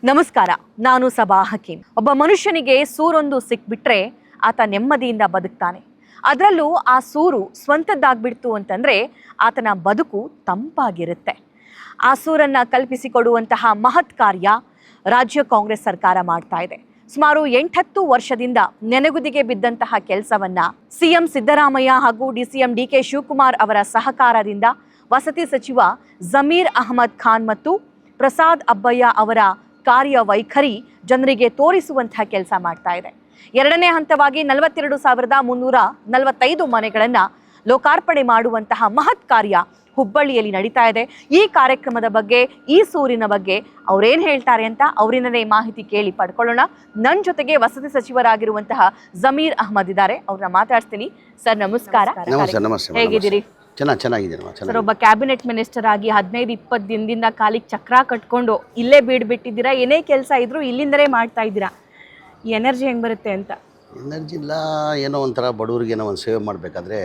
ನಮಸ್ಕಾರ. ನಾನು ಸಬಾ ಹಕೀಂ. ಒಬ್ಬ ಮನುಷ್ಯನಿಗೆ ಸೂರೊಂದು ಸಿಕ್ಬಿಟ್ರೆ ಆತ ನೆಮ್ಮದಿಯಿಂದ ಬದುಕ್ತಾನೆ. ಅದರಲ್ಲೂ ಆ ಸೂರು ಸ್ವಂತದ್ದಾಗ್ಬಿಡ್ತು ಅಂತಂದ್ರೆ ಆತನ ಬದುಕು ತಂಪಾಗಿರುತ್ತೆ. ಆ ಸೂರನ್ನ ಕಲ್ಪಿಸಿಕೊಡುವಂತಹ ಮಹತ್ ಕಾರ್ಯ ರಾಜ್ಯ ಕಾಂಗ್ರೆಸ್ ಸರ್ಕಾರ ಮಾಡ್ತಾ ಇದೆ. ಸುಮಾರು 8-10 ವರ್ಷದಿಂದ ನೆನೆಗುದಿಗೆ ಬಿದ್ದಂತಹ ಕೆಲಸವನ್ನ ಸಿಎಂ ಸಿದ್ದರಾಮಯ್ಯ ಹಾಗೂ ಡಿಸಿಎಂ ಡಿಕೆ ಶಿವಕುಮಾರ್ ಅವರ ಸಹಕಾರದಿಂದ ವಸತಿ ಸಚಿವ ಜಮೀರ್ ಅಹಮದ್ ಖಾನ್ ಮತ್ತು ಪ್ರಸಾದ್ ಅಬ್ಬಯ್ಯ ಅವರ ಕಾರ್ಯವೈಖರಿ ಜನರಿಗೆ ತೋರಿಸುವಂತಹ ಕೆಲಸ ಮಾಡ್ತಾ ಇದೆ. ಎರಡನೇ ಹಂತವಾಗಿ 42,345 ಮನೆಗಳನ್ನು ಲೋಕಾರ್ಪಣೆ ಮಾಡುವಂತಹ ಮಹತ್ ಕಾರ್ಯ ಹುಬ್ಬಳ್ಳಿಯಲ್ಲಿ ನಡೀತಾ ಇದೆ. ಈ ಕಾರ್ಯಕ್ರಮದ ಬಗ್ಗೆ, ಈ ಸೂರಿನ ಬಗ್ಗೆ ಅವ್ರೇನು ಹೇಳ್ತಾರೆ ಅಂತ ಅವರಿಂದಲೇ ಮಾಹಿತಿ ಕೇಳಿ ಪಡ್ಕೊಳ್ಳೋಣ. ನನ್ನ ಜೊತೆಗೆ ವಸತಿ ಸಚಿವರಾಗಿರುವಂತಹ ಜಮೀರ್ ಅಹಮದ್ ಇದ್ದಾರೆ. ಅವ್ರನ್ನ ಮಾತಾಡ್ತೀನಿ. ಸರ್ ನಮಸ್ಕಾರ. ಹೇಗಿದ್ದೀರಿ? ಚೆನ್ನಾಗಿದ್ದೀನಿ ಸರ್, ಒಬ್ಬ ಕ್ಯಾಬಿನೆಟ್ ಮಿನಿಸ್ಟರ್ ಆಗಿ 15-20 ದಿನದಿಂದ ಕಾಲಿಗೆ ಚಕ್ರ ಕಟ್ಕೊಂಡು ಇಲ್ಲೇ ಬಿಟ್ಟಿದ್ದೀರಾ. ಏನೇ ಕೆಲಸ ಇದ್ರೂ ಇಲ್ಲಿಂದಲೇ ಮಾಡ್ತಾ ಇದ್ದೀರಾ. ಈ ಎನರ್ಜಿ ಹೆಂಗೆ ಬರುತ್ತೆ ಅಂತ? ಎನರ್ಜಿ ಇಲ್ಲ, ಏನೋ ಒಂಥರ ಬಡವ್ರಿಗೆ ಏನೋ ಒಂದು ಸೇವೆ ಮಾಡಬೇಕಾದ್ರೆ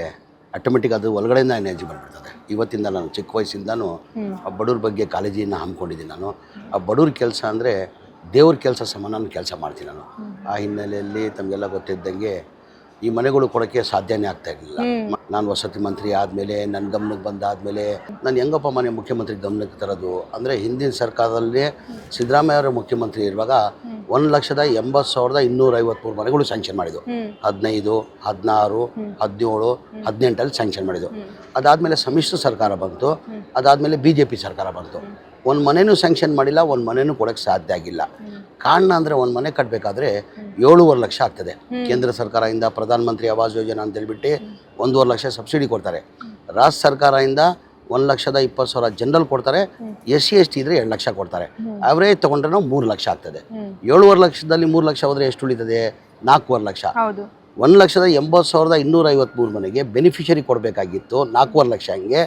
ಆಟೋಮೆಟಿಕ್ ಅದು ಒಳಗಡೆಯಿಂದ ಎನರ್ಜಿ ಬಂದ್ಬಿಡ್ತದೆ. ಇವತ್ತಿಂದ ನಾನು ಚಿಕ್ಕ ವಯಸ್ಸಿಂದನೂ ಆ ಬಡವ್ರ ಬಗ್ಗೆ ಕಾಳಜಿಯನ್ನು ಹಮ್ಮಿಕೊಂಡಿದ್ದೀನಿ. ನಾನು ಆ ಬಡವ್ರ ಕೆಲಸ ಅಂದರೆ ದೇವ್ರ ಕೆಲಸ ಸಮಾನ ಕೆಲಸ ಮಾಡ್ತೀನಿ ನಾನು. ಆ ಹಿನ್ನೆಲೆಯಲ್ಲಿ ತಮಗೆಲ್ಲ ಗೊತ್ತಿದ್ದಂಗೆ ಈ ಮನೆಗಳು ಕೊಡೋಕ್ಕೆ ಸಾಧ್ಯನೇ ಆಗ್ತಾ ಇರಲಿಲ್ಲ. ನಾನು ವಸತಿ ಮಂತ್ರಿ ಆದಮೇಲೆ ನನ್ನ ಗಮನಕ್ಕೆ ಬಂದಾದಮೇಲೆ ನಾನು ಹೆಂಗಪ್ಪ ಮನೆ ಮುಖ್ಯಮಂತ್ರಿ ಗಮನಕ್ಕೆ ತರೋದು ಅಂದರೆ, ಹಿಂದಿನ ಸರ್ಕಾರದಲ್ಲಿ ಸಿದ್ದರಾಮಯ್ಯ ಅವರ ಮುಖ್ಯಮಂತ್ರಿ ಇರುವಾಗ 1,80,253 ಮನೆಗಳು ಸ್ಯಾಂಕ್ಷನ್ ಮಾಡಿದ್ದು. 15, 16, 17, 18 ಸ್ಯಾಂಕ್ಷನ್ ಮಾಡಿದ್ದು. ಅದಾದಮೇಲೆ ಸಮ್ಮಿಶ್ರ ಸರ್ಕಾರ ಬಂತು. ಅದಾದಮೇಲೆ BJP ಸರ್ಕಾರ ಬಂತು. ಒಂದು ಮನೆಯೂ ಸ್ಯಾಂಕ್ಷನ್ ಮಾಡಿಲ್ಲ, ಒಂದು ಮನೆಯೂ ಕೊಡೋಕ್ಕೆ ಸಾಧ್ಯ ಆಗಿಲ್ಲ. ಕಾರಣ ಅಂದರೆ ಒಂದು ಮನೆ ಕಟ್ಟಬೇಕಾದ್ರೆ 7.5 ಲಕ್ಷ ಆಗ್ತದೆ. ಕೇಂದ್ರ ಸರ್ಕಾರದಿಂದ ಪ್ರಧಾನಮಂತ್ರಿ ಆವಾಸ್ ಯೋಜನಾ ಅಂತೇಳ್ಬಿಟ್ಟು 1.5 ಲಕ್ಷ ಸಬ್ಸಿಡಿ ಕೊಡ್ತಾರೆ. ರಾಜ್ಯ ಸರ್ಕಾರದಿಂದ 1,20,000 ಜನರಲ್ ಕೊಡ್ತಾರೆ. SC ST ಇದ್ರೆ 2 ಲಕ್ಷ ಕೊಡ್ತಾರೆ. ಅವರೇಜ್ ತೊಗೊಂಡ್ರೆ ನಾವು 3 ಲಕ್ಷ ಆಗ್ತದೆ. 7.5 ಲಕ್ಷದಲ್ಲಿ 3 ಲಕ್ಷ ಹೋದರೆ ಎಷ್ಟು ಉಳಿತದೆ? 4.5 ಲಕ್ಷ. 1,80,253 ಮನೆಗೆ ಬೆನಿಫಿಷರಿ ಕೊಡಬೇಕಾಗಿತ್ತು 4.5 ಲಕ್ಷ. ಹಂಗೆ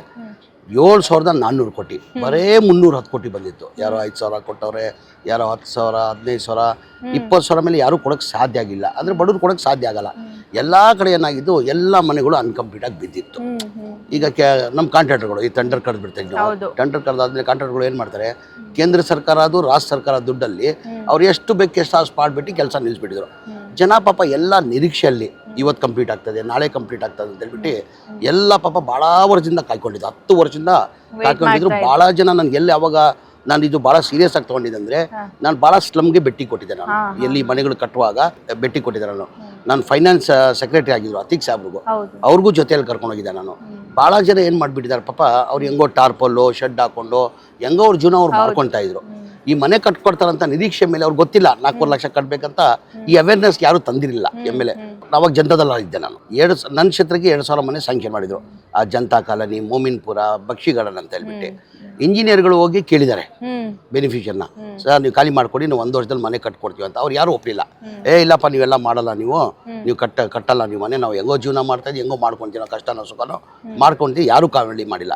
7,400 ಕೋಟಿ, ಬರೇ 310 ಕೋಟಿ ಬಂದಿತ್ತು. ಯಾರೋ 5,000 ಕೊಟ್ಟವ್ರೆ, ಯಾರೋ 10,000, 15,000, 20,000 ಮೇಲೆ ಯಾರೂ ಕೊಡೋಕ್ಕೆ ಸಾಧ್ಯ ಆಗಿಲ್ಲ. ಅಂದರೆ ಬಡವ್ರು ಕೊಡೋಕ್ಕೆ ಸಾಧ್ಯ ಆಗಲ್ಲ. ಎಲ್ಲ ಕಡೆ ಏನಾಗಿದ್ದು, ಎಲ್ಲ ಮನೆಗಳು ಅನ್ಕಂಪ್ಲೀಟಾಗಿ ಬಿದ್ದಿತ್ತು. ಈಗ ನಮ್ಮ ಕಾಂಟ್ರಾಕ್ಟರ್ಗಳು ಈ ಟೆಂಡರ್ ಕರೆದು ಬಿಡ್ತೀವಿ ನಾವು. ಟೆಂಡರ್ ಕರೆದಾದ್ಮೇಲೆ ಕಾಂಟ್ರಾಕ್ಟರ್ಗಳು ಏನು ಮಾಡ್ತಾರೆ, ಕೇಂದ್ರ ಸರ್ಕಾರ ಅದು ರಾಜ್ಯ ಸರ್ಕಾರ ದುಡ್ಡಲ್ಲಿ ಅವ್ರು ಎಷ್ಟು ಬೇಕೆಷ್ಟು ಆ ಸ್ಪಾಟ್ ಬಿಟ್ಟು ಕೆಲಸ ನಿಲ್ಲಿಸ್ಬಿಟ್ಟಿದ್ರು. ಜನ ಪಾಪ ಎಲ್ಲ ನಿರೀಕ್ಷೆಯಲ್ಲಿ ಇವತ್ತು ಕಂಪ್ಲೀಟ್ ಆಗ್ತದೆ, ನಾಳೆ ಕಂಪ್ಲೀಟ್ ಆಗ್ತದೆ ಅಂತ ಹೇಳ್ಬಿಟ್ಟು ಎಲ್ಲ ಪಾಪ ಭಾಳ ವರ್ಷದಿಂದ ಕಾಯ್ಕೊಂಡಿದ್ದು. 10 ವರ್ಷದಿಂದ ಕಾಯ್ಕೊಂಡಿದ್ರು. ಭಾಳ ಜನ ನನಗೆ ಎಲ್ಲಿ ಅವಾಗ ನಾನು ಇದು ಭಾಳ ಸೀರಿಯಸ್ ಆಗಿ ತೊಗೊಂಡಿದ್ದೆ ಅಂದರೆ, ನಾನು ಭಾಳ ಸ್ಲಮ್ಗೆ ಭೇಟಿ ಕೊಟ್ಟಿದ್ದೆ. ನಾನು ಎಲ್ಲಿ ಮನೆಗಳು ಕಟ್ಟುವಾಗ ಭೇಟಿ ಕೊಟ್ಟಿದ್ದೆ. ನಾನು ಫೈನಾನ್ಸ್ ಸೆಕ್ರೆಟರಿ ಆಗಿದ್ರು ಅತೀಕ್ ಸಾಬ್ರಿಗೂ, ಅವ್ರಿಗೂ ಜೊತೆಯಲ್ಲಿ ಕರ್ಕೊಂಡೋಗಿದ್ದೆ ನಾನು. ಭಾಳ ಜನ ಏನು ಮಾಡಿಬಿಟ್ಟಿದ್ದಾರೆ ಪಾಪ, ಅವ್ರು ಹೆಂಗೋ ಟಾರ್ಪಲ್ಲು ಶೆಡ್ ಹಾಕ್ಕೊಂಡು ಹೆಂಗೋ ಅವ್ರ ಜೀವನ ಅವ್ರು ಮಾಡ್ಕೊಳ್ತಾ ಇದ್ರು. ಈ ಮನೆ ಕಟ್ಕೊಡ್ತಾರಂತ ನಿರೀಕ್ಷೆ ಮೇಲೆ ಅವ್ರಿಗೆ ಗೊತ್ತಿಲ್ಲ 4.5 ಲಕ್ಷ ಕಟ್ಟಬೇಕಂತ ಈ ಅವೇರ್ನೆಸ್ ಯಾರು ತಂದಿರಲಿಲ್ಲ. MLA ಅವಾಗ ಜನತಾದಲ್ಲ ಇದ್ದೆ ನಾನು. ನನ್ನ ಕ್ಷೇತ್ರಕ್ಕೆ 2,000 ಮನೆ ಸಂಖ್ಯೆ ಮಾಡಿದ್ರು. ಆ ಜನತಾ ಕಾಲನಿ, ಮೋಮಿನ್ಪುರ, ಬಕ್ಷಿ ಗಾರ್ಡನ್ ಅಂತ ಹೇಳ್ಬಿಟ್ಟು ಇಂಜಿನಿಯರ್ಗಳು ಹೋಗಿ ಕೇಳಿದ್ದಾರೆ ಬೆನಿಫಿಷಿಯರ್ನ, ಸರ್ ನೀವು ಖಾಲಿ ಮಾಡ್ಕೊಡಿ, ನಾವು 1 ವರ್ಷದಲ್ಲಿ ಮನೆ ಕಟ್ಕೊಡ್ತೀವಿ ಅಂತ. ಅವ್ರು ಯಾರು ಒಪ್ಪಲಿಲ್ಲ. ಇಲ್ಲಪ್ಪ ನೀವೆಲ್ಲ ಮಾಡಲ್ಲ, ನೀವು ಕಟ್ಟಲ್ಲ ನೀವು ಮನೆ, ನಾವು ಹೆಂಗೋ ಜೀವನ ಮಾಡ್ತಾಯಿದ್ವಿ, ಹೆಂಗೋ ಮಾಡ್ಕೊತೀವಿ, ನಾವು ಕಷ್ಟನೋ ಸುಖನೋ ಮಾಡ್ಕೊತೀವಿ, ಯಾರೂ ಕಾವಲಿ ಮಾಡಿಲ್ಲ.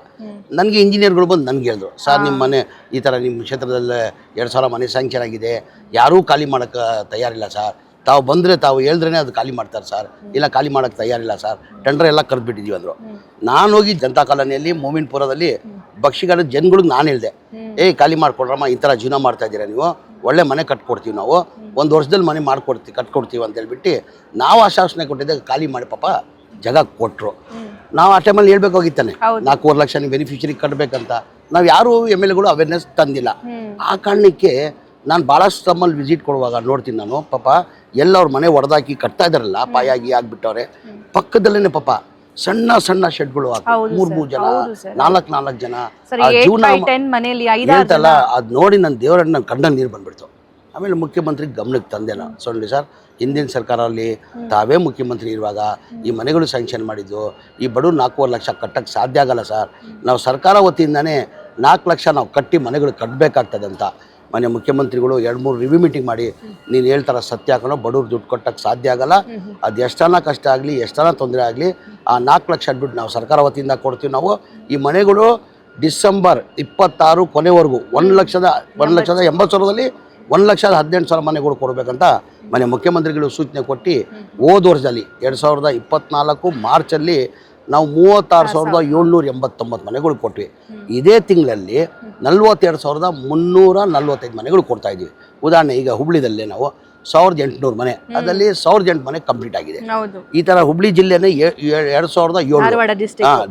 ನನಗೆ ಇಂಜಿನಿಯರ್ಗಳು ಬಂದು ನನಗೆ ಹೇಳಿದ್ರು, ಸರ್ ನಿಮ್ಮ ಮನೆ ಈ ಥರ ನಿಮ್ಮ ಕ್ಷೇತ್ರದಲ್ಲೇ 2,000 ಮನೆ ಸ್ಯಾಂಕ್ಷನ್ ಆಗಿದೆ, ಯಾರೂ ಖಾಲಿ ಮಾಡೋಕ್ಕೆ ತಯಾರಿಲ್ಲ ಸರ್, ತಾವು ಬಂದರೆ ತಾವು ಹೇಳಿದ್ರೇ ಅದು ಖಾಲಿ ಮಾಡ್ತಾರೆ ಸರ್, ಇಲ್ಲ ಖಾಲಿ ಮಾಡೋಕ್ಕೆ ತಯಾರಿಲ್ಲ ಸರ್, ಟೆಂಡರ್ ಎಲ್ಲ ಕರೆದ್ಬಿಟ್ಟಿದ್ದೀವಿ ಅಂದರು. ನಾನು ಹೋಗಿ ಜನತಾ ಕಾಲೋನಿಯಲ್ಲಿ ಮೋಮಿನ್ಪುರದಲ್ಲಿ ಬಕ್ಷಿಗಾಡ ಜನಗಳಿಗೆ ನಾನು ಹೇಳಿದೆ, ಖಾಲಿ ಮಾಡ್ಕೊಡ್ರಮ್ಮ, ಈ ಥರ ಜೀವನ ಮಾಡ್ತಾ ಇದ್ದೀರಾ ನೀವು, ಒಳ್ಳೆ ಮನೆ ಕಟ್ಕೊಡ್ತೀವಿ ನಾವು, 1 ವರ್ಷದಲ್ಲಿ ಮನೆ ಕಟ್ಕೊಡ್ತೀವಿ ಅಂತ ಹೇಳ್ಬಿಟ್ಟು ನಾವು ಆಶ್ವಾಸನೆ ಕೊಟ್ಟಿದ್ದೆ. ಖಾಲಿ ಮಾಡಿ ಪಾಪ ಜಾಗ ಕೊಟ್ಟರು. ನಾವು ಆ ಟೈಮಲ್ಲಿ ಹೇಳ್ಬೇಕಾಗಿತ್ತಾನೆ 4.5 ಲಕ್ಷ ನೀವು ಬೆನಿಫಿಷರಿ ಕಟ್ಟಬೇಕಂತ. ನಾವು ಯಾರೂ MLAಗಳು ಅವೇರ್ನೆಸ್ ತಂದಿಲ್ಲ. ಆ ಕಾರಣಕ್ಕೆ ನಾನು ಭಾಳಷ್ಟು ತಮ್ಮಲ್ಲಿ ವಿಸಿಟ್ ಕೊಡುವಾಗ ನೋಡ್ತೀನಿ ನಾನು, ಪಾಪ ಎಲ್ಲ ಅವ್ರ ಮನೆ ಹೊಡೆದಾಕಿ ಕಟ್ತಾ ಇದ್ದಾರಲ್ಲ, ಪಾಯಾಗಿ ಆಗಿಬಿಟ್ಟವ್ರೆ. ಪಕ್ಕದಲ್ಲೇ ಪಾಪ ಸಣ್ಣ ಸಣ್ಣ ಶೆಡ್ಗಳು 3 ಜನ, 4 ಜನ ಜೀವನ ಹೇಳ್ತಲ್ಲ. ಅದು ನೋಡಿ ನನ್ನ ದೇವರನ್ನ ನನ್ನ ಕಣ್ಣಲ್ಲಿ ನೀರು ಬಂದ್ಬಿಡ್ತು. ಆಮೇಲೆ ಮುಖ್ಯಮಂತ್ರಿ ಗಮನಕ್ಕೆ ತಂದೆ ನಾನು, ಸೊನ್ನೆ ಸರ್ ಹಿಂದಿನ ಸರ್ಕಾರದಲ್ಲಿ ತಾವೇ ಮುಖ್ಯಮಂತ್ರಿ ಇರುವಾಗ ಈ ಮನೆಗಳು ಸ್ಯಾಂಕ್ಷನ್ ಮಾಡಿದ್ದು, ಈ ಬಡವ್ರು 4.5 ಲಕ್ಷ ಕಟ್ಟಕ್ಕೆ ಸಾಧ್ಯ ಆಗಲ್ಲ ಸರ್, ನಾವು ಸರ್ಕಾರ ವತಿಯಿಂದನೇ 4 ಲಕ್ಷ ನಾವು ಕಟ್ಟಿ ಮನೆಗಳು ಕಟ್ಟಬೇಕಾಗ್ತದೆ ಅಂತ ಮನೆ ಮುಖ್ಯಮಂತ್ರಿಗಳು 2-3 ರಿವ್ಯೂ ಮೀಟಿಂಗ್ ಮಾಡಿ, ನೀನು ಹೇಳ್ತಾರ ಸತ್ಯ ಹಾಕೋಣ, ಬಡವ್ರು ದುಡ್ಡು ಕೊಟ್ಟಕ್ಕೆ ಸಾಧ್ಯ ಆಗಲ್ಲ, ಅದು ಎಷ್ಟನ ಕಷ್ಟ ಆಗಲಿ ಎಷ್ಟನ ತೊಂದರೆ ಆಗಲಿ ಆ 4 ಲಕ್ಷ ದುಡ್ಡು ನಾವು ಸರ್ಕಾರ ವತಿಯಿಂದ ಕೊಡ್ತೀವಿ. ನಾವು ಈ ಮನೆಗಳು ಡಿಸೆಂಬರ್ 26 ಕೊನೆವರೆಗೂ 1,80,000ದಲ್ಲಿ 1,18,000 ಮನೆಗಳು ಕೊಡಬೇಕಂತ ಮನೆ ಮುಖ್ಯಮಂತ್ರಿಗಳು ಸೂಚನೆ ಕೊಟ್ಟು, ಹೋದ ವರ್ಷದಲ್ಲಿ 2024 ಮಾರ್ಚಲ್ಲಿ ನಾವು 36,789 ಮನೆಗಳು ಕೊಟ್ವಿ. ಇದೇ ತಿಂಗಳಲ್ಲಿ 42,345 ಮನೆಗಳು ಕೊಡ್ತಾ ಇದ್ದೀವಿ. ಉದಾಹರಣೆ ಈಗ ಹುಬ್ಳಿದಲ್ಲೇ ನಾವು 1800 ಮನೆ, ಅದರಲ್ಲಿ 1800 ಮನೆ ಕಂಪ್ಲೀಟ್ ಆಗಿದೆ. ಹೌದು. ಈ ಥರ ಹುಬ್ಳಿ ಜಿಲ್ಲೆನೇ 2700 ಧಾರವಾಡ ಡಿಸ್ಟ್ರಿಕ್ಟ್.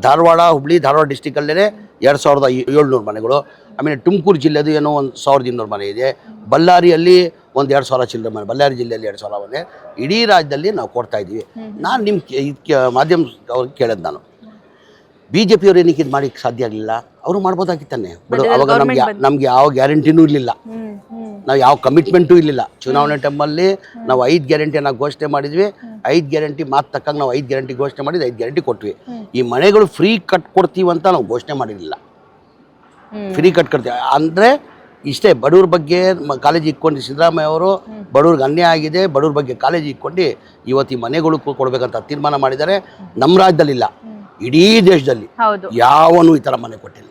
ಧಾರವಾಡ ಡಿಸ್ಟಿಕಲ್ಲೇ 2700 ಮನೆಗಳು. ಆಮೇಲೆ ತುಮಕೂರು ಜಿಲ್ಲೆದು ಏನೋ ಒಂದು 1200 ಮನೆ ಇದೆ. ಬಳ್ಳಾರಿಯಲ್ಲಿ ಒಂದು 2000 ಚಿಲ್ಲರೆ ಮನೆ, ಬಳ್ಳಾರಿ ಜಿಲ್ಲೆಯಲ್ಲಿ 2000 ಮನೆ. ಇಡೀ ರಾಜ್ಯದಲ್ಲಿ ನಾವು ಕೊಡ್ತಾ ಇದ್ದೀವಿ. ನಾನು ನಿಮ್ಮ ಮಾಧ್ಯಮ ಅವ್ರಿಗೆ ಕೇಳೋದು, ನಾನು BJP ಅವ್ರು ಏನಕ್ಕೆ ಇದು ಮಾಡಿಕ್ಕೆ ಸಾಧ್ಯ ಆಗಲಿಲ್ಲ? ಅವರು ಮಾಡ್ಬೋದಾಗಿತ್ತಾನೆ. ಅವಾಗ ನಮ್ಗೆ ಯಾವ ಗ್ಯಾರಂಟಿನೂ ಇರಲಿಲ್ಲ, ನಾವು ಯಾವ ಕಮಿಟ್ಮೆಂಟು ಇರಲಿಲ್ಲ. ಚುನಾವಣೆ ಟೈಮಲ್ಲಿ ನಾವು 5 ಗ್ಯಾರಂಟಿಯನ್ನು ಘೋಷಣೆ ಮಾಡಿದ್ವಿ. 5 ಗ್ಯಾರಂಟಿ ಮಾತು ತಕ್ಕಂಗೆ ನಾವು 5 ಗ್ಯಾರಂಟಿ ಘೋಷಣೆ ಮಾಡಿದ್ದು, 5 ಗ್ಯಾರಂಟಿ ಕೊಟ್ವಿ. ಈ ಮನೆಗಳು ಫ್ರೀ ಕಟ್ಕೊಡ್ತೀವಿ ಅಂತ ನಾವು ಘೋಷಣೆ ಮಾಡಿರಲಿಲ್ಲ. ಫ್ರೀ ಕಟ್ಕೊಡ್ತೀವಿ ಅಂದರೆ ಇಷ್ಟೇ, ಬಡವ್ರ ಬಗ್ಗೆ ಕಾಳಜಿ ಇಟ್ಕೊಂಡು ಸಿದ್ದರಾಮಯ್ಯ ಅವರು ಬಡವ್ರಿಗೆ ಅನ್ಯಾಯ ಆಗಿದೆ, ಬಡವ್ರ ಬಗ್ಗೆ ಕಾಳಜಿ ಇಟ್ಕೊಂಡು ಇವತ್ತು ಈ ಮನೆಗಳು ಕೊಡ್ಬೇಕಂತ ತೀರ್ಮಾನ ಮಾಡಿದ್ದಾರೆ. ನಮ್ಮ ರಾಜ್ಯದಲ್ಲಿಲ್ಲ, ಇಡೀ ದೇಶದಲ್ಲಿ ಯಾವನು ಈ ಥರ ಮನೆ ಕೊಟ್ಟಿಲ್ಲ.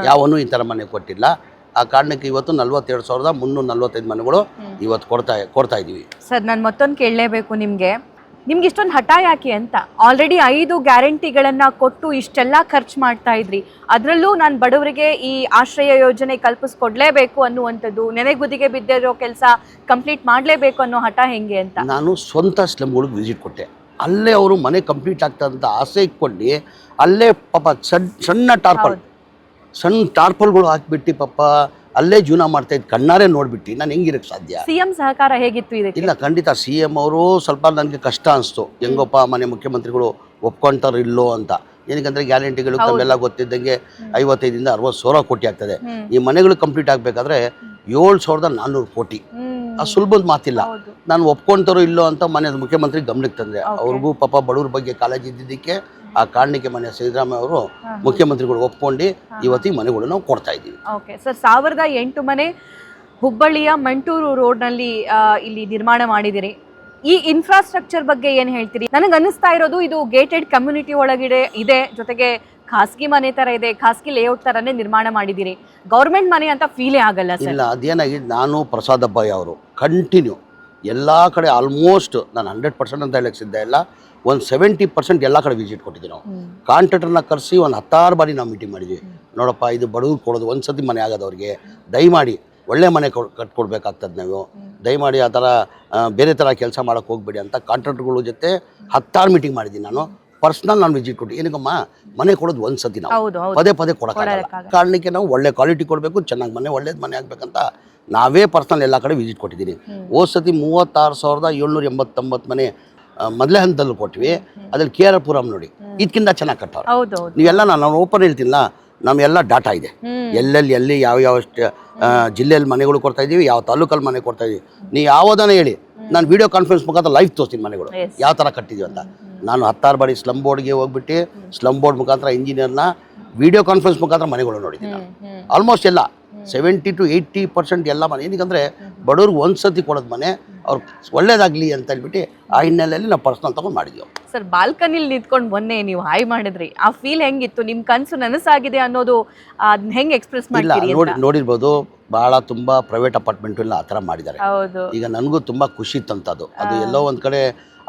ಯಾವನು ಈ ಥರ ಮನೆ ಕೊಟ್ಟಿಲ್ಲ. ಆ ಕಾರಣಕ್ಕೆ ಇವತ್ತು 42,345 ಮನೆಗಳು ಇವತ್ತು ಕೊಡ್ತಾ ಇದ್ದೀವಿ. ಸರ್, ನಾನು ಮತ್ತೊಂದು ಕೇಳಲೇಬೇಕು ನಿಮಗೆ ಇಷ್ಟೊಂದು ಹಠ ಯಾಕೆ ಅಂತ? ಆಲ್ರೆಡಿ 5 ಗ್ಯಾರಂಟಿಗಳನ್ನು ಕೊಟ್ಟು ಇಷ್ಟೆಲ್ಲ ಖರ್ಚು ಮಾಡ್ತಾ ಇದ್ರಿ, ಅದರಲ್ಲೂ ನಾನು ಬಡವರಿಗೆ ಈ ಆಶ್ರಯ ಯೋಜನೆ ಕಲ್ಪಿಸ್ಕೊಡ್ಲೇಬೇಕು ಅನ್ನುವಂಥದ್ದು, ನೆನೆಗುದಿಗೆ ಬಿದ್ದಿರೋ ಕೆಲಸ ಕಂಪ್ಲೀಟ್ ಮಾಡಲೇಬೇಕು ಅನ್ನೋ ಹಠ ಹೆಂಗೆ ಅಂತ? ನಾನು ಸ್ವಂತ ಸ್ಲಮ್ಗಳಿಗೆ ವಿಸಿಟ್ ಕೊಟ್ಟೆ. ಅಲ್ಲೇ ಅವರು ಮನೆ ಕಂಪ್ಲೀಟ್ ಆಗ್ತದಂತ ಆಸೆ ಇಟ್ಕೊಂಡು ಅಲ್ಲೇ ಪಾಪ ಸಣ್ಣ ಟಾರ್ಪಲ್ಗಳು ಹಾಕಿಬಿಟ್ಟು ಪಾಪ ಅಲ್ಲೇ ಜೀವನ ಮಾಡ್ತಾ ಇದ್ದು ಕಣ್ಣಾರೆ ನೋಡ್ಬಿಟ್ಟು ನಾನು ಹೆಂಗಿರಕ್ಕೆ ಸಾಧ್ಯ? ಸಿಎಂ ಸಹಕಾರ ಹೇಗಿತ್ತು ಇದಕ್ಕೆ? ಇಲ್ಲ, ಖಂಡಿತ CM ಅವರು ಸ್ವಲ್ಪ ನನಗೆ ಕಷ್ಟ ಅನಿಸ್ತು. ಹೆಂಗಪ್ಪ ಮನೆ ಮುಖ್ಯಮಂತ್ರಿಗಳು ಒಪ್ಕೊಂತಾರೋ ಇಲ್ಲೋ ಅಂತ. ಏನಕ್ಕಂದ್ರೆ ಗ್ಯಾರಂಟಿಗಳು ತಮ್ಮೆಲ್ಲ ಗೊತ್ತಿದ್ದಂಗೆ 55 60 ಸಾವಿರ ಕೋಟಿ ಆಗ್ತದೆ. ಈ ಮನೆಗಳು ಕಂಪ್ಲೀಟ್ ಆಗಬೇಕಾದ್ರೆ 7,400 ಕೋಟಿ. ಆ ಸುಲಭದ ಮಾತಿಲ್ಲ. ನಾನು ಒಪ್ಕೊಂತಾರೋ ಇಲ್ಲೋ ಅಂತ ಮನೆ ಮುಖ್ಯಮಂತ್ರಿ ಗಮನಕ್ಕೆ ತಂದೆ. ಅವ್ರಿಗೂ ಪಾಪ ಬಡವ್ರ ಬಗ್ಗೆ ಕಾಳಜಿ ಇದ್ದಿದ್ದಕ್ಕೆ ಆ ಕಾರಣಕ್ಕೆ ಮನೆ ಸಿದ್ದರಾಮಯ್ಯ ಅವರು ಮುಖ್ಯಮಂತ್ರಿಗಳು ಒಪ್ಕೊಂಡು ಇವತ್ತು ಈ ಮನೆಗಳು ನಾವು ಕೊಡ್ತಾ ಇದ್ದೀವಿ. ಓಕೆ ಸರ್, 1008 ಮನೆ ಹುಬ್ಬಳ್ಳಿಯ ಮಂಟೂರು ರೋಡ್ನಲ್ಲಿ ಇಲ್ಲಿ ನಿರ್ಮಾಣ ಮಾಡಿದಿರಿ. ಈ ಇನ್ಫ್ರಾಸ್ಟ್ರಕ್ಚರ್ ಬಗ್ಗೆ ಏನು ಹೇಳ್ತೀರಿ? ನನಗೆ ಅನ್ನಿಸ್ತಾ ಇರೋದು ಇದು ಗೇಟೆಡ್ ಕಮ್ಯುನಿಟಿ ಒಳಗಡೆ ಇದೆ, ಜೊತೆಗೆ ಖಾಸಗಿ ಮನೆ ಥರ ಇದೆ, ಖಾಸಗಿ ಲೇಔಟ್ ಥರನೇ ನಿರ್ಮಾಣ ಮಾಡಿದ್ದೀರಿ. ಗೌರ್ಮೆಂಟ್ ಮನೆ ಅಂತ ಫೀಲೇ ಆಗಲ್ಲ ಸರ್. ಇಲ್ಲ, ಅದೇನಾಗಿದೆ, ನಾನು ಪ್ರಸಾದ್ ಅಬ್ಬಾಯಿ ಅವರು ಕಂಟಿನ್ಯೂ ಎಲ್ಲ ಕಡೆ ಆಲ್ಮೋಸ್ಟ್ ನಾನು 100% ಅಂತ ಹೇಳಕ್ಕೆ ಸಿದ್ಧ ಇಲ್ಲ, ಒಂದು 70% ಎಲ್ಲ ಕಡೆ ವಿಸಿಟ್ ಕೊಟ್ಟಿದ್ದೀವಿ. ನಾವು ಕಾಂಟ್ರಾಕ್ಟರ್ನ ಕರೆಸಿ ಒಂದು 10 ಬಾರಿ ನಾವು ಮೀಟಿಂಗ್ ಮಾಡಿದ್ವಿ. ನೋಡಪ್ಪ, ಇದು ಬಡವ್ರು ಕೊಡೋದು ಒಂದು ಸತಿ ಮನೆ ಆಗೋದವ್ರಿಗೆ ದಯಮಾಡಿ ಒಳ್ಳೆ ಮನೆ ಕಟ್ಕೊಡ್ಬೇಕಾಗ್ತದೆ. ನೀವು ದಯಮಾಡಿ ಆ ಥರ ಬೇರೆ ಥರ ಕೆಲಸ ಮಾಡೋಕ್ಕೆ ಹೋಗ್ಬೇಡಿ ಅಂತ ಕಾಂಟ್ರಾಕ್ಟರ್ಗಳ ಜೊತೆ 10 ಮೀಟಿಂಗ್ ಮಾಡಿದ್ದೀನಿ. ನಾನು ಪರ್ಸ್ನಲ್ ನಾನು ವಿಸಿಟ್ ಕೊಟ್ಟು, ಏನಕ್ಕಮ್ಮ ಮನೆ ಕೊಡೋದು ಒಂದು ಸತಿ, ನಾವು ಪದೇ ಕೊಡೋಕ್ಕಾಗಲ್ಲ. ಕಾರಣಕ್ಕೆ ನಾವು ಒಳ್ಳೆ ಕ್ವಾಲಿಟಿ ಕೊಡಬೇಕು, ಚೆನ್ನಾಗಿ ಒಳ್ಳೇದು ಮನೆ ಆಗಬೇಕಂತ ನಾವೇ ಪರ್ಸ್ನಲ್ ಎಲ್ಲ ಕಡೆ ವಿಸಿಟ್ ಕೊಟ್ಟಿದ್ದೀನಿ. ಹೋದ ಸತಿ 36,789 ಮನೆ ಮೊದಲೇ ಹಂತದಲ್ಲಿ ಕೊಟ್ವಿ. ಅದ್ರಲ್ಲಿ KR ಪುರಂ ನೋಡಿ, ಇದಕ್ಕಿಂತ ಚೆನ್ನಾಗಿ ಕಟ್ಟೋರು. ನೀವೆಲ್ಲ ನಾನು ಓಪನ್ ಹೇಳ್ತೀನಿಲ್ಲ, ನಮ್ಮೆಲ್ಲ ಡಾಟಾ ಇದೆ. ಎಲ್ಲಿ ಯಾವ ಜಿಲ್ಲೆಯಲ್ಲಿ ಮನೆಗಳು ಕೊಡ್ತಾ ಇದ್ದೀವಿ, ಯಾವ ತಾಲೂಕಲ್ಲಿ ಮನೆ ಕೊಡ್ತಾ ಇದ್ದೀವಿ. ನೀವು ಯಾವುದನ್ನ ಹೇಳಿ, ನಾನು ವಿಡಿಯೋ ಕಾನ್ಫರೆನ್ಸ್ ಮುಖಾಂತರ ಲೈವ್ ತೋರಿಸ್ತೀನಿ ಮನೆಗಳು ಯಾವ ಥರ ಕಟ್ಟಿದ್ದೀವಿ ಅಂತ. ನಾನು 10 ಬಾರಿ ಸ್ಲಮ್ ಬೋರ್ಡ್ಗೆ ಹೋಗ್ಬಿಟ್ಟು ಸ್ಲಮ್ ಬೋರ್ಡ್ ಮುಖಾಂತರ ಇಂಜಿನಿಯರ್ನ ವಿಡಿಯೋ ಕಾನ್ಫರೆನ್ಸ್ ಮುಖಾಂತರ ಮನೆಗಳು ನೋಡಿದ್ದೀನಿ. ಆಲ್ಮೋಸ್ಟ್ ಎಲ್ಲ 70 to 80% ಎಲ್ಲ ಮನೆ. ಏನಕ್ಕಂದರೆ ಬಡವ್ರಿಗೆ ಒಂದು ಸತಿ ಕೊಡೋದು ಮನೆ ಅವ್ರಿಗೆ ಒಳ್ಳೇದಾಗಲಿ ಅಂತ ಹೇಳ್ಬಿಟ್ಟು ಆ ಹಿನ್ನೆಲೆಯಲ್ಲಿ ನಾವು ಪರ್ಸ್ನಲ್ ತೊಗೊಂಡು ಮಾಡಿದ್ವಿ. ಸರ್, ಬಾಲ್ಕನಿಲಿ ನಿಂತ್ಕೊಂಡು ಮೊನ್ನೆ ನೀವು ಹಾಯ್ ಮಾಡಿದ್ರಿ, ಆ ಫೀಲ್ ಹೆಂಗಿತ್ತು? ನಿಮ್ಮ ಕನಸು ನನಸಾಗಿದೆ ಅನ್ನೋದು ಹೆಂಗೆ ಎಕ್ಸ್ಪ್ರೆಸ್ ಮಾಡ್ತೀರಿ? ನೋಡಿರ್ಬೋದು, ಭಾಳ ತುಂಬ ಪ್ರೈವೇಟ್ ಅಪಾರ್ಟ್ಮೆಂಟು ಎಲ್ಲ ಆ ಥರ ಮಾಡಿದ್ದಾರೆ. ಈಗ ನನಗೂ ತುಂಬ ಖುಷಿ ಇತ್ತಂತದು. ಅದು ಎಲ್ಲೋ ಒಂದು ಕಡೆ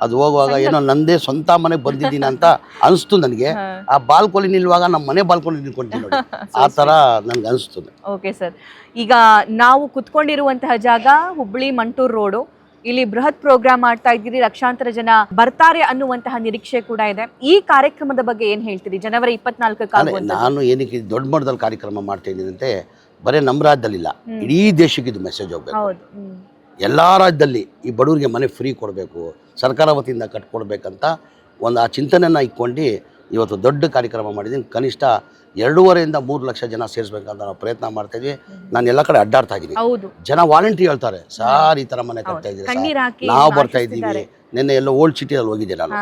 ಅದು ಹೋಗುವಾಗ ಏನೋ ನಂದೇ ಸ್ವಂತ ಮನೆಗೆ ಬಂದಿದ್ದೀನಿ ಅಂತ ಅನಿಸ್ತು ನನಗೆ. ಆ ಬಾಲ್ಕೋನಿ ನಿಲ್ಲುವಾಗ ನಮ್ಮ ಮನೆ ಬಾಲ್ಕೋನಿ ನಿಲ್ಕೊಂತೀನಿ ನೋಡಿ, ಆ ಥರ ನನಗೆ ಅನಿಸ್ತು. ಓಕೆ ಸರ್, ಈಗ ನಾವು ಕುತ್ಕೊಂಡಿರುವಂತಹ ಜಾಗ ಹುಬ್ಬಳ್ಳಿ ಮಂಟೂರು ರೋಡು. ಇಲ್ಲಿ ಬೃಹತ್ ಪ್ರೋಗ್ರಾಮ್ ಮಾಡ್ತಾ ಇದ್ದೀರಿ, ಲಕ್ಷಾಂತರ ಜನ ಬರ್ತಾರೆ ಅನ್ನುವಂತಹ ನಿರೀಕ್ಷೆ ಕೂಡ ಇದೆ. ಈ ಕಾರ್ಯಕ್ರಮದ ಬಗ್ಗೆ ಏನು ಹೇಳ್ತೀರಿ? ಜನವರಿ 24ಕ್ಕೆ ನಾನು ಏನಕ್ಕೆ ದೊಡ್ಡ ಮಟ್ಟದಲ್ಲಿ ಕಾರ್ಯಕ್ರಮ ಮಾಡ್ತಾ ಇದ್ದೀನಿ ಅಂತೆ, ಬರೀ ನಮ್ಮ ರಾಜ್ಯದಲ್ಲಿಲ್ಲ, ಇಡೀ ದೇಶಕ್ಕೆ ಇದು ಮೆಸೇಜ್ ಹೋಗ್ಬೇಕು. ಎಲ್ಲ ರಾಜ್ಯದಲ್ಲಿ ಈ ಬಡವರಿಗೆ ಮನೆ ಫ್ರೀ ಕೊಡಬೇಕು, ಸರ್ಕಾರ ವತಿಯಿಂದ ಕಟ್ಕೊಡ್ಬೇಕಂತ ಒಂದು ಆ ಚಿಂತನೆಯನ್ನು ಇಟ್ಕೊಂಡು ಇವತ್ತು ದೊಡ್ಡ ಕಾರ್ಯಕ್ರಮ ಮಾಡಿದ್ದೀನಿ. ಕನಿಷ್ಠ 2.5 3 ಲಕ್ಷ ಜನ ಸೇರಿಸ್ಬೇಕಂತ ನಾವು ಪ್ರಯತ್ನ ಮಾಡ್ತಾ ಇದ್ವಿ. ನಾನು ಎಲ್ಲ ಕಡೆ ಅಡ್ಡಾಡ್ತಾ ಇದ್ದೀನಿ. ಜನ ವಾಲಂಟ್ರಿ ಹೇಳ್ತಾರೆ, ಸಾರ್ ಈ ಥರ ಮನೆ ಕಟ್ತಾ ಇದ್ದೀವಿ, ನಾವು ಬರ್ತಾ ಇದ್ದೀವಿ. ನಿನ್ನೆ ಎಲ್ಲೋ ಓಲ್ಡ್ ಸಿಟಿಯಲ್ಲಿ ಹೋಗಿದ್ದೆ ನಾನು.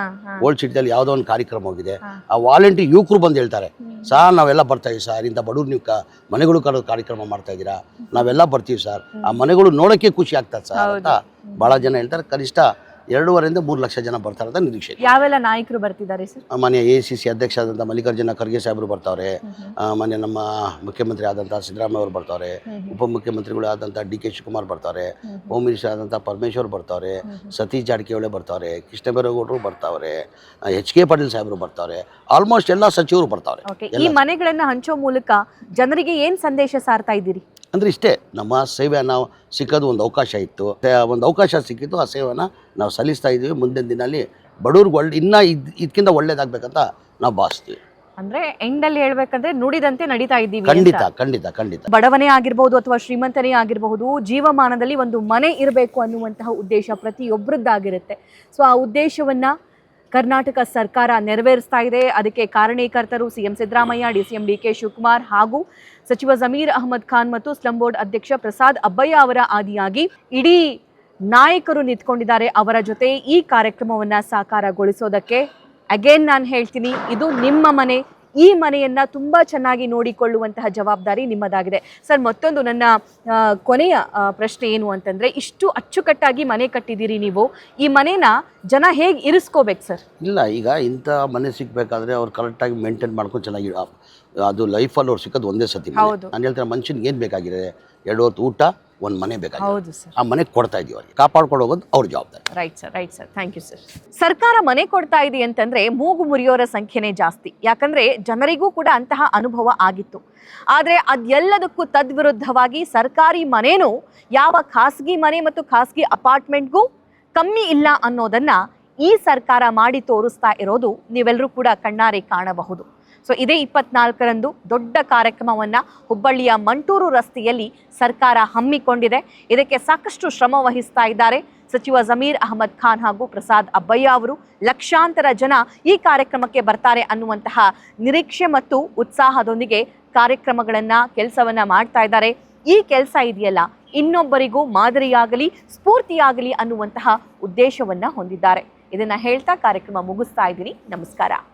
ಓಲ್ಡ್ ಸಿಟಿಯಲ್ಲಿ ಯಾವುದೋ ಒಂದು ಕಾರ್ಯಕ್ರಮ ಹೋಗಿದೆ. ಆ ವಾಲಂಟ್ರಿ ಯುವಕರು ಬಂದು ಹೇಳ್ತಾರೆ, ಸಾರ್ ನಾವೆಲ್ಲ ಬರ್ತಾ ಇದೀವಿ ಸರ್, ಇಂಥ ಬಡವ್ರು ನೀವು ಮನೆಗಳು ಕಡೋ ಕಾರ್ಯಕ್ರಮ ಮಾಡ್ತಾ ಇದ್ದೀರಾ, ನಾವೆಲ್ಲ ಬರ್ತೀವಿ ಸರ್, ಆ ಮನೆಗಳು ನೋಡೋಕ್ಕೆ ಖುಷಿ ಆಗ್ತದೆ ಸರ್ ಅಂತ ಭಾಳ ಜನ ಹೇಳ್ತಾರೆ. ಕನಿಷ್ಠ 2.5 3 ಲಕ್ಷ ಜನ ಬರ್ತಾರೆ ಅಂತ ನಿರೀಕ್ಷೆ. ಯಾವೆಲ್ಲ ನಾಯಕರು ಬರ್ತಿದ್ದಾರೆ ಸರ್? ಮನೆ ACC ಅಧ್ಯಕ್ಷ ಆದಂಥ ಮಲ್ಲಿಕಾರ್ಜುನ ಖರ್ಗೆ ಸಾಹೇಬರು ಬರ್ತಾವ್ರೆ, ಮನೆ ನಮ್ಮ ಮುಖ್ಯಮಂತ್ರಿ ಆದಂಥ ಸಿದ್ದರಾಮಯ್ಯ ಅವರು ಬರ್ತಾವ್ರೆ, ಉಪಮುಖ್ಯಮಂತ್ರಿಗಳು ಆದಂಥ DK ಶಿವಕುಮಾರ್ ಬರ್ತಾರೆ, ಹೋಮ್ ಮಿನಿಸ್ಟರ್ ಆದಂಥ ಪರಮೇಶ್ವರ್ ಬರ್ತಾವ್ರೆ, ಸತೀಶ್ ಜಾರಕಿಹೊಳಿ ಬರ್ತಾವ್ರೆ, ಕೃಷ್ಣಬೈರೇಗೌಡರು ಬರ್ತಾವ್ರೆ, HK ಪಾಟೀಲ್ ಸಾಹೇಬರು ಬರ್ತಾವ್ರೆ, ಆಲ್ಮೋಸ್ಟ್ ಎಲ್ಲ ಸಚಿವರು ಬರ್ತಾವ್ರೆ. ಈ ಮನೆಗಳನ್ನು ಹಂಚೋ ಮೂಲಕ ಜನರಿಗೆ ಏನು ಸಂದೇಶ ಸಾರ್ತಾ ಇದ್ದೀರಿ? ಅಂದರೆ ಇಷ್ಟೇ, ನಮ್ಮ ಸೇವೆ ನಾವು ಸಿಕ್ಕೋದು ಒಂದು ಅವಕಾಶ ಇತ್ತು, ಒಂದು ಅವಕಾಶ ಸಿಕ್ಕಿತ್ತು, ಆ ಸೇವೆನ ನಾವು ಸಲ್ಲಿಸ್ತಾ ಇದ್ದೀವಿ. ಮುಂದಿನ ದಿನಲ್ಲಿ ಬಡವ್ರಿಗೆ ಇನ್ನೂ ಇದಕ್ಕಿಂತ ಒಳ್ಳೇದಾಗಬೇಕಂತ ನಾವು ಭಾವಿಸ್ತೀವಿ. ಅಂದ್ರೆ ಎಂಡಲ್ಲಿ ಹೇಳ್ಬೇಕಂದ್ರೆ ನುಡಿದಂತೆ ನಡೀತಾ ಇದ್ದೀವಿ. ಖಂಡಿತ ಖಂಡಿತ ಖಂಡಿತ. ಬಡವನೇ ಆಗಿರ್ಬಹುದು ಅಥವಾ ಶ್ರೀಮಂತನೇ ಆಗಿರಬಹುದು, ಜೀವಮಾನದಲ್ಲಿ ಒಂದು ಮನೆ ಇರಬೇಕು ಅನ್ನುವಂತಹ ಉದ್ದೇಶ ಪ್ರತಿಯೊಬ್ಬರದ್ದಾಗಿರುತ್ತೆ. ಸೊ ಆ ಉದ್ದೇಶವನ್ನ ಕರ್ನಾಟಕ ಸರ್ಕಾರ ನೆರವೇರಿಸ್ತಾ ಇದೆ. ಅದಕ್ಕೆ ಕಾರಣೀಕರ್ತರು CM Siddaramaiah, DCM DK Shivakumar ಹಾಗೂ ಸಚಿವ ಜಮೀರ್ ಅಹಮದ್ ಖಾನ್ ಮತ್ತು ಸ್ಲಂ ಬೋರ್ಡ್ ಅಧ್ಯಕ್ಷ ಪ್ರಸಾದ್ ಅಬ್ಬಯ್ಯ ಅವರ ಆದಿಯಾಗಿ ಇಡೀ ನಾಯಕರು ನಿಂತ್ಕೊಂಡಿದ್ದಾರೆ ಅವರ ಜೊತೆ ಈ ಕಾರ್ಯಕ್ರಮವನ್ನ ಸಾಕಾರಗೊಳಿಸೋದಕ್ಕೆ. ಅಗೇನ್ ನಾನು ಹೇಳ್ತೀನಿ, ಇದು ನಿಮ್ಮ ಮನೆ. ಈ ಮನೆಯನ್ನ ತುಂಬಾ ಚೆನ್ನಾಗಿ ನೋಡಿಕೊಳ್ಳುವಂತಹ ಜವಾಬ್ದಾರಿ ನಿಮ್ಮದಾಗಿದೆ. ಸರ್, ಮತ್ತೊಂದು ನನ್ನ ಕೊನೆಯ ಪ್ರಶ್ನೆ ಏನು ಅಂತಂದ್ರೆ, ಇಷ್ಟು ಅಚ್ಚುಕಟ್ಟಾಗಿ ಮನೆ ಕಟ್ಟಿದ್ದೀರಿ ನೀವು, ಈ ಮನೇನ ಜನ ಹೇಗೆ ಇರಿಸ್ಕೋಬೇಕು ಸರ್? ಇಲ್ಲ, ಈಗ ಇಂಥ ಮನೆ ಸಿಗಬೇಕಾದ್ರೆ ಅವ್ರು ಕರೆಕ್ಟಾಗಿ ಮೇಂಟೈನ್ ಮಾಡ್ಕೊಂಡು ಚೆನ್ನಾಗಿ, ಅದು ಲೈಫಲ್ಲಿ ಅವ್ರು ಸಿಕ್ಕೋದು ಒಂದೇ ಸತಿ. ನಾನು ಹೇಳ್ತೀನಿ, ಮನುಷ್ಯನಿಗೆ ಏನು ಬೇಕಾಗಿದೆ, 2 ಹೊತ್ತು ಊಟ, ಒಂದು ಮನೆ ಬೇಕಾಗಿದೆ. ಹೌದು ಸರ್, ಆ ಮನೆ ಕೊಡ್ತಾ ಇದೀವಿ, ಅವ್ರಿಗೆ ಕಾಪಾಡ್ಕೊಂಡು ಹೋಗೋದು ಅವ್ರ ಜವಾಬ್ದಾರಿ. Right sir, thank you sir. ಸರ್ಕಾರ ಮನೆ ಕೊಡ್ತಾ ಇದೆ ಅಂತಂದ್ರೆ ಮೂಗು ಮುರಿಯೋರ ಸಂಖ್ಯೆನೇ ಜಾಸ್ತಿ. ಯಾಕಂದ್ರೆ ಜನರಿಗೂ ಕೂಡ ಅಂತಹ ಅನುಭವ ಆಗಿತ್ತು. ಆದ್ರೆ ಅದೆಲ್ಲದಕ್ಕೂ ತದ್ವಿರುದ್ಧವಾಗಿ ಸರ್ಕಾರಿ ಮನೇನು ಯಾವ ಖಾಸಗಿ ಮನೆ ಮತ್ತು ಖಾಸಗಿ ಅಪಾರ್ಟ್ಮೆಂಟ್ಗೂ ಕಮ್ಮಿ ಇಲ್ಲ ಅನ್ನೋದನ್ನ ಈ ಸರ್ಕಾರ ಮಾಡಿ ತೋರಿಸ್ತಾ ಇರೋದು ನೀವೆಲ್ಲರೂ ಕೂಡ ಕಣ್ಣಾರೆ ಕಾಣಬಹುದು. ಸೊ ಇದೇ 24ರಂದು ದೊಡ್ಡ ಕಾರ್ಯಕ್ರಮವನ್ನ ಹುಬ್ಬಳ್ಳಿಯ ಮಂಟೂರು ರಸ್ತೆಯಲ್ಲಿ ಸರ್ಕಾರ ಹಮ್ಮಿಕೊಂಡಿದೆ. ಇದಕ್ಕೆ ಸಾಕಷ್ಟು ಶ್ರಮ ವಹಿಸ್ತಾ ಇದ್ದಾರೆ ಸಚಿವ ಜಮೀರ್ ಅಹಮದ್ ಖಾನ್ ಹಾಗೂ ಪ್ರಸಾದ್ ಅಬ್ಬಯ್ಯ ಅವರು. ಲಕ್ಷಾಂತರ ಜನ ಈ ಕಾರ್ಯಕ್ರಮಕ್ಕೆ ಬರ್ತಾರೆ ಅನ್ನುವಂತಹ ನಿರೀಕ್ಷೆ ಮತ್ತು ಉತ್ಸಾಹದೊಂದಿಗೆ ಕಾರ್ಯಕ್ರಮಗಳನ್ನ, ಕೆಲಸವನ್ನ ಮಾಡ್ತಾ ಇದ್ದಾರೆ. ಈ ಕೆಲಸ ಇದೆಯಲ್ಲ, ಇನ್ನೊಬ್ಬರಿಗೂ ಮಾದರಿಯಾಗಲಿ, ಸ್ಫೂರ್ತಿಯಾಗಲಿ ಅನ್ನುವಂತಹ ಉದ್ದೇಶವನ್ನ ಹೊಂದಿದ್ದಾರೆ. ಇದನ್ನ ಹೇಳ್ತಾ ಕಾರ್ಯಕ್ರಮ ಮುಗಿಸ್ತಾ ಇದ್ದೀನಿ. ನಮಸ್ಕಾರ.